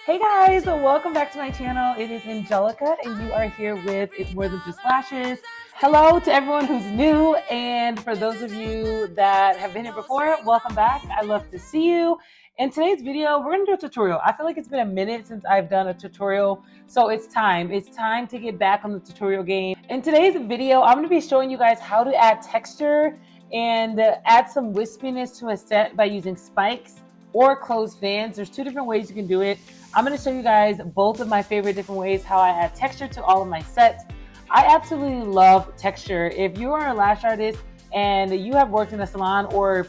Hey guys, welcome back to my channel. It is Angelica and you are here with It's More Than Just Lashes. Hello to everyone who's new, and for those of you that have been here before, welcome back. I love to see you. In today's video, we're gonna do a tutorial. I feel like it's been a minute since I've done a tutorial, so it's time. It's time to get back on the tutorial game. In today's video, I'm gonna be showing you guys how to add texture and add some wispiness to a set by using spikes or closed fans. There's two different ways you can do it. I'm going to show you guys both of my favorite different ways how I add texture to all of my sets. I absolutely love texture. If you are a lash artist and you have worked in a salon, or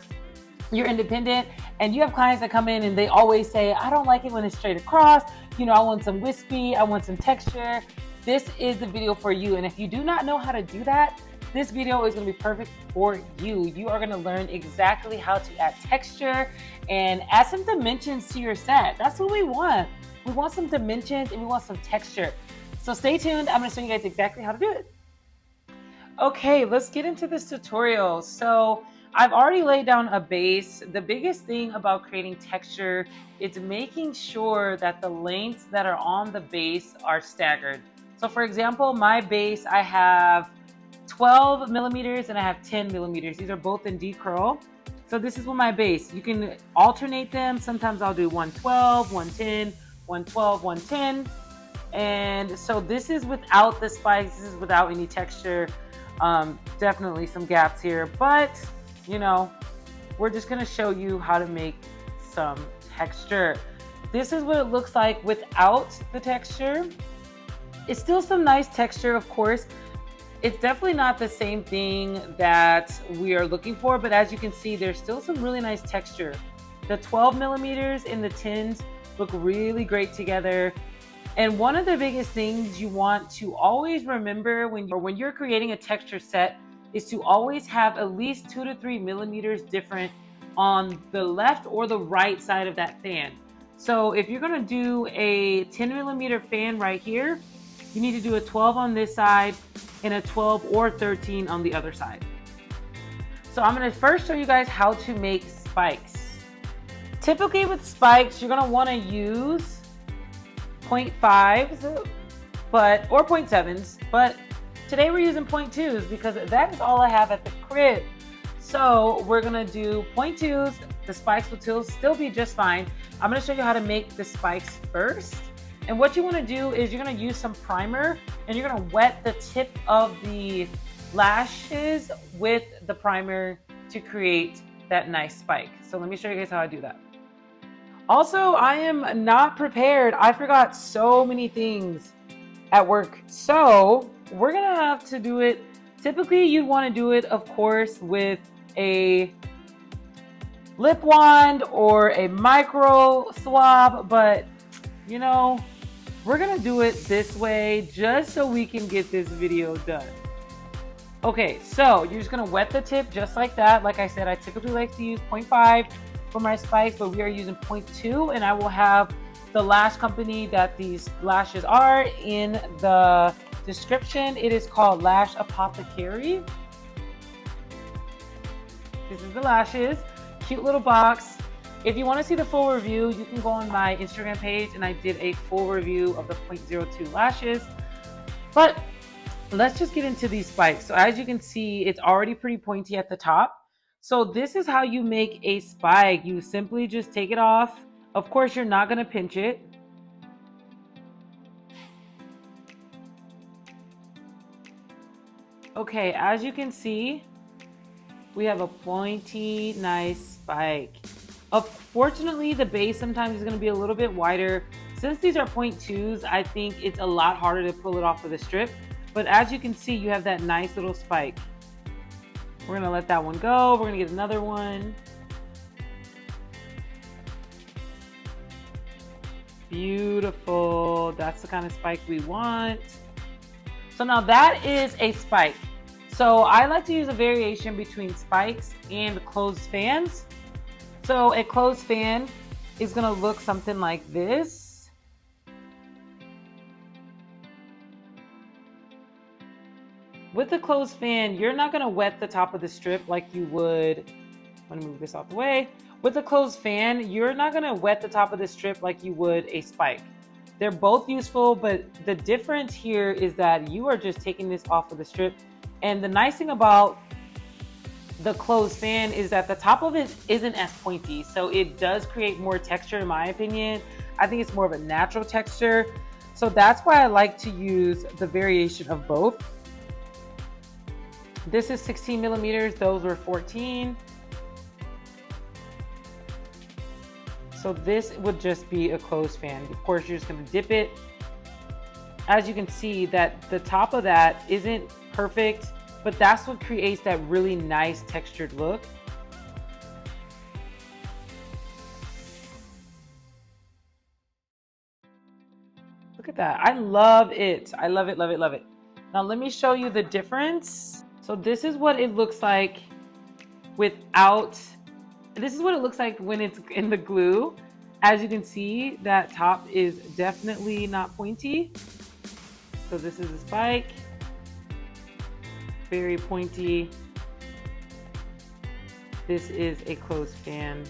you're independent and you have clients that come in and they always say, I don't like it when it's straight across, I want some wispy, I want some texture, this is the video for you. And if you do not know how to do that, this video is going to be perfect for you. You are going to learn exactly how to add texture and add some dimensions to your set. That's what we want. We want some dimensions and we want some texture. So stay tuned. I'm going to show you guys exactly how to do it. Okay, let's get into this tutorial. So I've already laid down a base. The biggest thing about creating texture is making sure that the lengths that are on the base are staggered. So for example, my base, I have 12 millimeters and I have 10 millimeters. These are both in D curl. So this is what my base. You can alternate them. Sometimes I'll do 112, 110, 112, 110. And so this is without the spikes. This is without any texture. Definitely some gaps here, but we're just gonna show you how to make some texture. This is what it looks like without the texture. It's still some nice texture, of course. It's definitely not the same thing that we are looking for, but as you can see, there's still some really nice texture. The 12 millimeters and the 10s look really great together. And one of the biggest things you want to always remember when you're creating a texture set is to always have at least 2 to 3 millimeters different on the left or the right side of that fan. So if you're gonna do a 10 millimeter fan right here, you need to do a 12 on this side and a 12 or 13 on the other side. So I'm going to first show you guys how to make spikes. Typically with spikes, you're going to want to use 0.5s or 0.7s, but today we're using 0.2s because that is all I have at the crib. So we're going to do 0.2s. The spikes will still be just fine. I'm going to show you how to make the spikes first. And what you want to do is you're going to use some primer and you're going to wet the tip of the lashes with the primer to create that nice spike. So let me show you guys how I do that. Also, I am not prepared. I forgot so many things at work. So we're going to have to do it. Typically, you'd want to do it, of course, with a lip wand or a micro swab, but we're gonna do it this way just so we can get this video done. Okay, so you're just gonna wet the tip just like that. Like I said, I typically like to use 0.5 for my spikes, but we are using 0.2, and I will have the lash company that these lashes are in the description. It is called Lash Apothecary. This is the lashes, cute little box. If you want to see the full review, you can go on my Instagram page, and I did a full review of the 0.02 lashes. But let's just get into these spikes. So as you can see, it's already pretty pointy at the top. So this is how you make a spike. You simply just take it off. Of course, you're not going to pinch it. Okay, as you can see, we have a pointy, nice spike. Fortunately, the base sometimes is going to be a little bit wider. Since these are 0.2s, I think it's a lot harder to pull it off of the strip. But as you can see, you have that nice little spike. We're going to let that one go. We're going to get another one. Beautiful. That's the kind of spike we want. So now that is a spike. So I like to use a variation between spikes and closed fans. So a closed fan is going to look something like this. With the closed fan, you're not going to wet the top of the strip like you would, I'm going to move this out the way, With a closed fan, you're not gonna wet the top of the strip like you would a spike. They're both useful, but the difference here is that you are just taking this off of the strip. And the nice thing about the closed fan is that the top of it isn't as pointy, so it does create more texture in my opinion. I think it's more of a natural texture, so that's why I like to use the variation of both. This is 16 millimeters, those were 14. So this would just be a closed fan. Of course, you're just gonna dip it. As you can see, that the top of that isn't perfect, but that's what creates that really nice textured look. Look at that. I love it. I love it, love it, love it. Now let me show you the difference. So this is what it looks like without, this is what it looks like when it's in the glue. As you can see, that top is definitely not pointy. So this is a spike. Very pointy. This is a closed fan,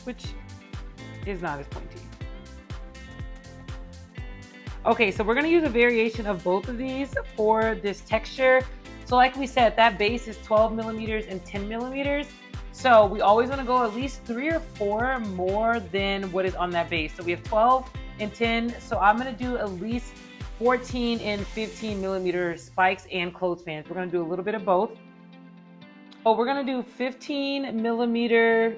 which is not as pointy. Okay, so we're gonna use a variation of both of these for this texture. So like we said, that base is 12 millimeters and 10 millimeters. So we always wanna go at least 3 or 4 more than what is on that base. So we have 12 and 10. So I'm gonna do at least 14 and 15 millimeter spikes and closed fans. We're gonna do a little bit of both. Oh, we're gonna do 15 millimeter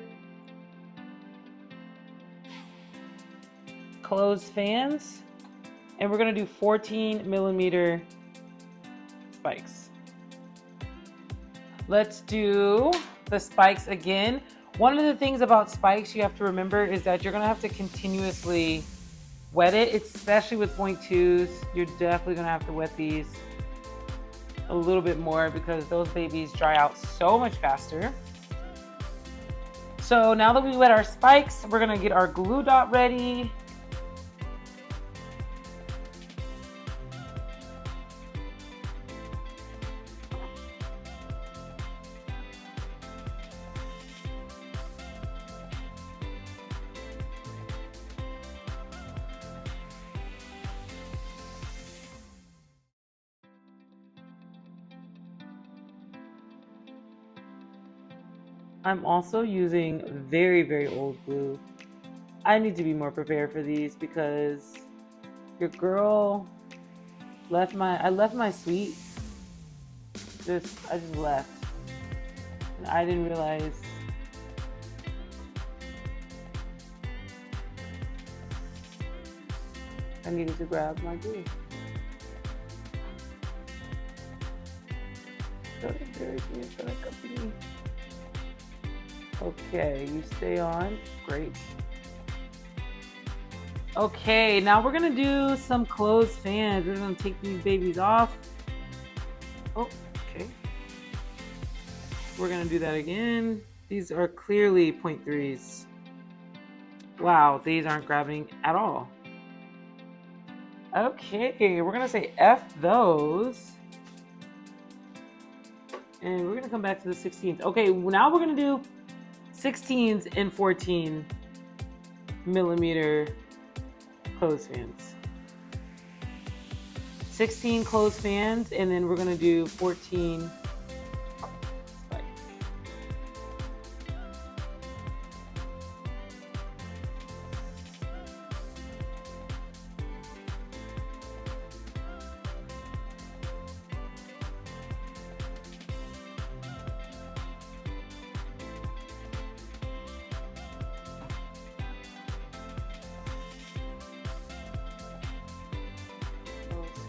closed fans, and we're gonna do 14 millimeter spikes. Let's do the spikes again. One of the things about spikes you have to remember is that you're gonna have to continuously wet it, especially with 0.2s. You're definitely gonna have to wet these a little bit more because those babies dry out so much faster. So now that we wet our spikes, we're gonna get our glue dot ready. I'm also using very, very old glue. I need to be more prepared for these because your girl left my suite. I just left. And I didn't realize I needed to grab my glue. Okay, you stay on. Great. Okay, now we're gonna do some closed fans. We're gonna take these babies off. Oh, okay. We're gonna do that again. These are clearly 0.3s. Wow, these aren't grabbing at all. Okay, we're gonna say F those. And we're gonna come back to the 16s. Okay, now we're gonna do 16s and 14 millimeter closed fans. 16 closed fans, and then we're gonna do 14 spikes.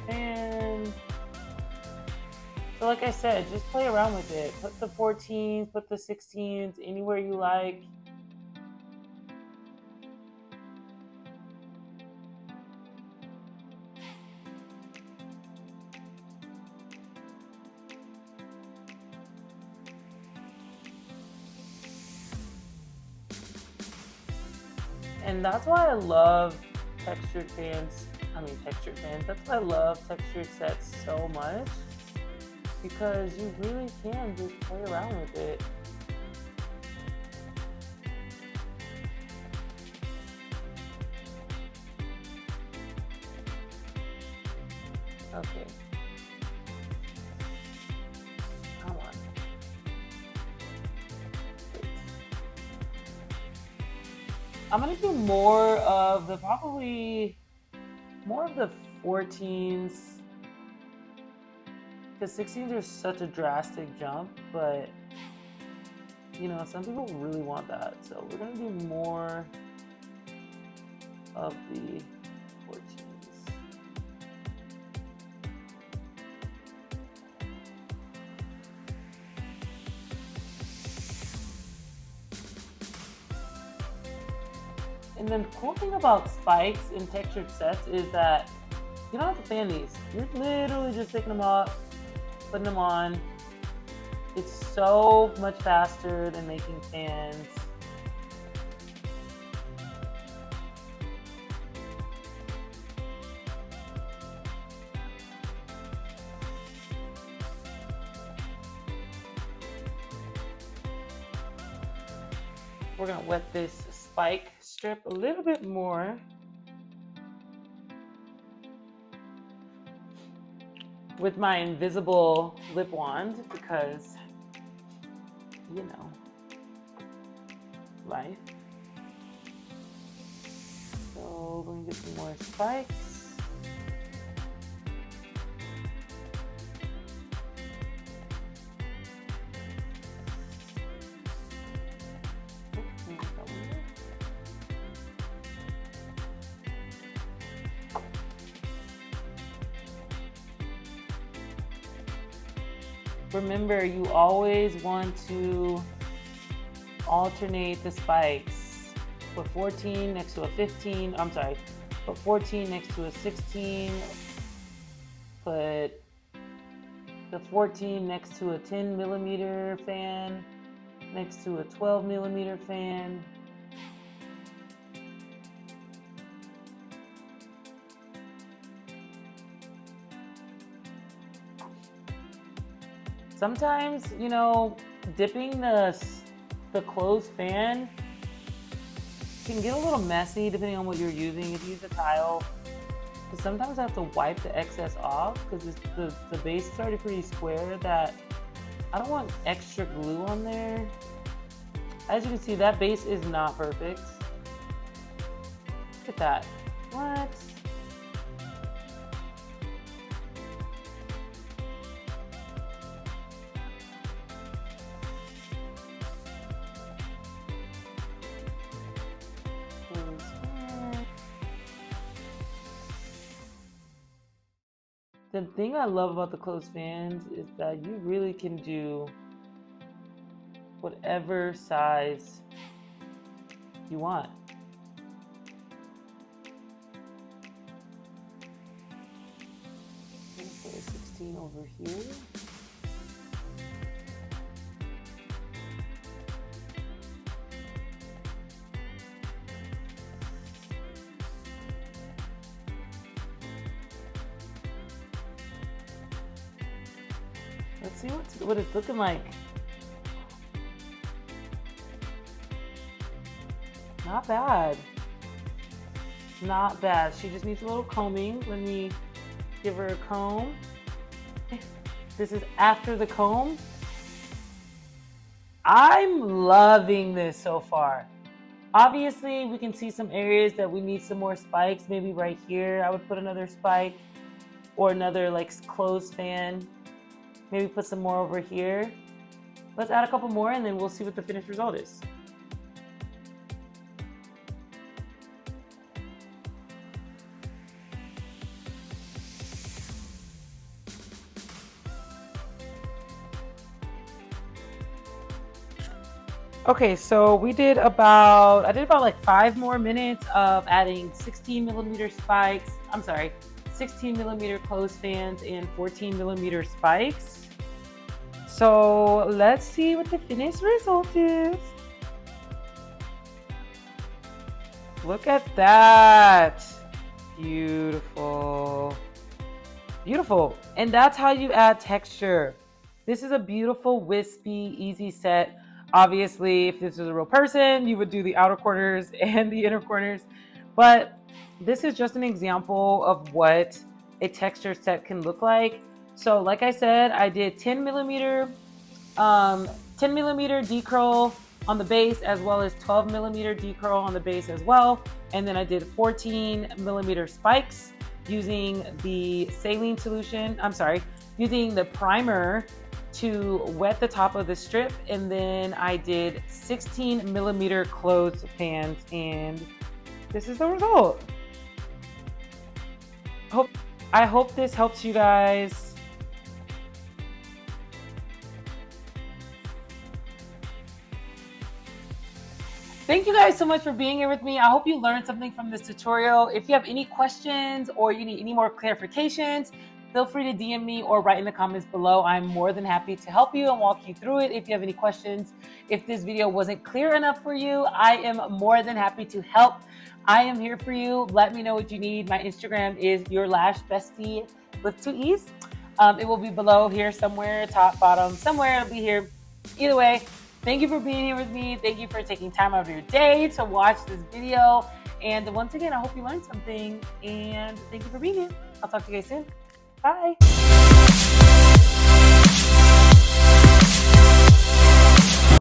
And so like I said, just play around with it. Put the 14s, put the 16s, anywhere you like. And that's why I love textured fans. That's why I love textured sets so much, because you really can just play around with it. Okay. Come on. I'm gonna do more of the, probably more of the 14s, because 16s are such a drastic jump, but you know, some people really want that. So we're gonna do more of the 14s. And then the cool thing about spikes in textured sets is that you don't have to fan these. You're literally just picking them up, putting them on. It's so much faster than making fans. We're gonna wet this spike strip a little bit more with my invisible lip wand because, you know, life. So we're gonna get some more spikes. Remember, you always want to alternate the spikes. Put 14 next to a 15. I'm sorry. Put 14 next to a 16. Put the 14 next to a 10 millimeter fan. Next to a 12 millimeter fan. Sometimes, you know, dipping the closed fan can get a little messy depending on what you're using. If you use a tile, because sometimes I have to wipe the excess off because the base is already pretty square that I don't want extra glue on there. As you can see, that base is not perfect. Look at that. What? The thing I love about the closed fans is that you really can do whatever size you want. I'm gonna put a 16 over here. Let's see what it's looking like. Not bad. Not bad. She just needs a little combing. Let me give her a comb. This is after the comb. I'm loving this so far. Obviously, we can see some areas that we need some more spikes. Maybe right here, I would put another spike or another like closed fan. Maybe put some more over here. Let's add a couple more and then we'll see what the finished result is. Okay, so I did about like 5 more minutes of adding 16 millimeter spikes. I'm sorry, 16 millimeter closed fans and 14 millimeter spikes. So let's see what the finished result is. Look at that. Beautiful. Beautiful. And that's how you add texture. This is a beautiful, wispy, easy set. Obviously, if this was a real person, you would do the outer corners and the inner corners. But this is just an example of what a texture set can look like. So like I said, I did 10 millimeter decurl on the base, as well as 12 millimeter decurl on the base as well. And then I did 14 millimeter spikes using the saline solution. Using the primer to wet the top of the strip. And then I did 16 millimeter clothespans, and this is the result. I hope this helps you guys. Thank you guys so much for being here with me. I hope you learned something from this tutorial. If you have any questions or you need any more clarifications, feel free to DM me or write in the comments below. I'm more than happy to help you and walk you through it. If you have any questions, if this video wasn't clear enough for you, I am more than happy to help. I am here for you. Let me know what you need. My Instagram is yourlashbestie with 2 E's. It will be below here somewhere, top, bottom, somewhere. It'll be here. Either way, thank you for being here with me. Thank you for taking time out of your day to watch this video. And once again, I hope you learned something. And thank you for being here. I'll talk to you guys soon. Bye.